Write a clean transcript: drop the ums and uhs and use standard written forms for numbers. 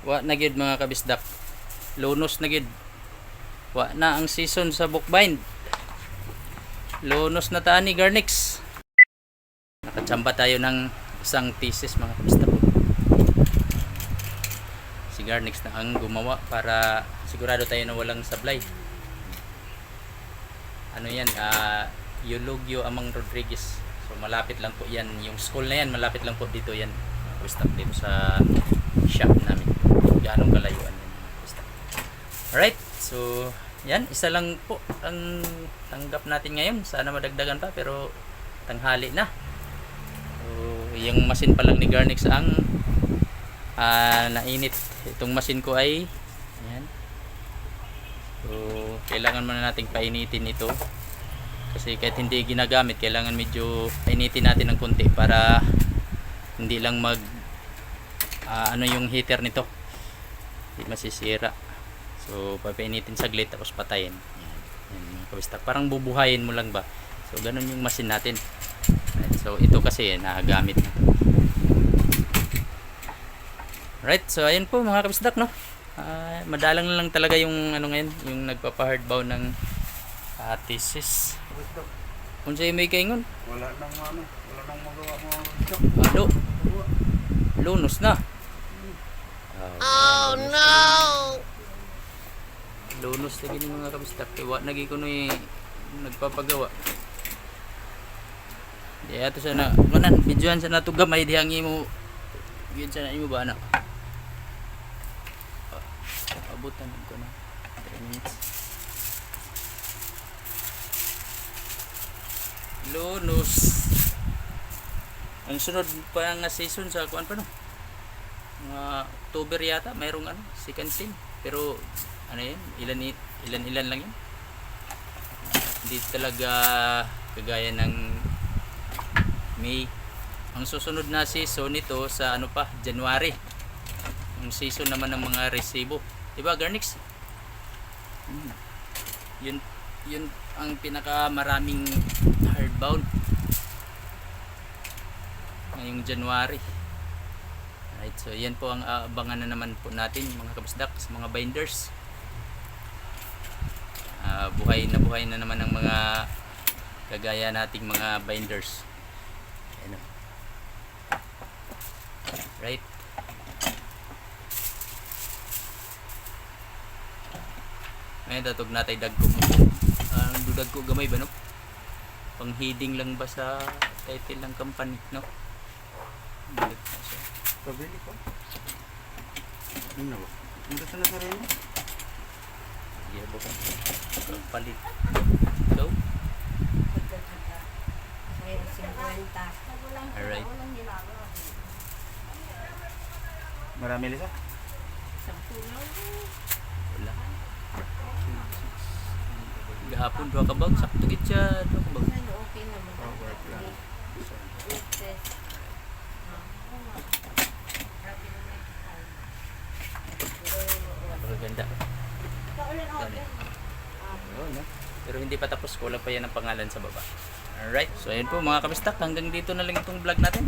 Wa na gyud mga kabisdak. Lunos na gyud. Wa na ang season sa bookbind. Lunos na taan ni Garnix. Nakachamba tayo ng isang thesis mga kabisdak. Si Garnix na ang gumawa para sigurado tayo na walang sablay. Ano yan? Eulogio Amang Rodriguez. So malapit lang po yan. Yung school na yan, malapit lang po dito yan. Stop dito sa shop namin. Ganong kalayuan yan. Alright, so yan, isa lang po ang tanggap natin ngayon. Sana madagdagan pa pero tanghali na. So yung machine pa lang ni Garnix ang nainit. Itong machine ko ay yan. So kailangan muna nating painitin ito. Kasi kahit hindi ginagamit, kailangan medyo painitin natin ng konti para hindi lang ano yung heater nito, hindi masisira. So papainitin saglit tapos patayin. Yan kabistak, parang bubuhayin mo lang ba. So ganun yung machine natin. Right, so ito kasi nagagamit na. Right, so ayun po mga kabistak, no. Madalang lang talaga yung ano ngayon, yung nagpapa-hardbound ng thesis. Kung sa'yo may kaingon, wala nang magawa mo. ano? Lunos na. Oh no! Lunos na gini mga kabistak. Iwa nagi ko no nagpapagawa. Di ato sana kanan videohan sa nato gamay dihang imo. Yun sana imo ba na? Abutan ko na 3 minutes. Lunos. Ang sunod pa nga season sa kuan pa no. Mga October yata mayroong ano, second scene. Pero ano yun, ilan lang yun. Hindi talaga kagaya ng May. Ang susunod na season nito sa ano pa, January. Ang season naman ng mga resibo. Diba Garnix? Yun ang pinaka maraming hardbound ngayong January. Right, so yan po ang aabangan na naman po natin mga kabisdak sa mga binders. Buhay na naman ang mga kagaya nating mga binders. Ayan o. Right. Ngayon datog natay dagko mo. Ang dudag ko gamay ba no? Pang heading lang ba sa title ng company no? Pabili ko. Ano ba? Ano sa nasarili? Yeah, bukan. Palit. Go. Alright. Marami lisa? Wala. Gahapon 2 kabag. Sakto gid siya 2 kabag. Okay naman. Work lang. Maganda. No? Pero hindi pa tapos, kulang pa yan ang pangalan sa baba. Alright, so ayun po mga kabistak, hanggang dito na lang itong vlog natin.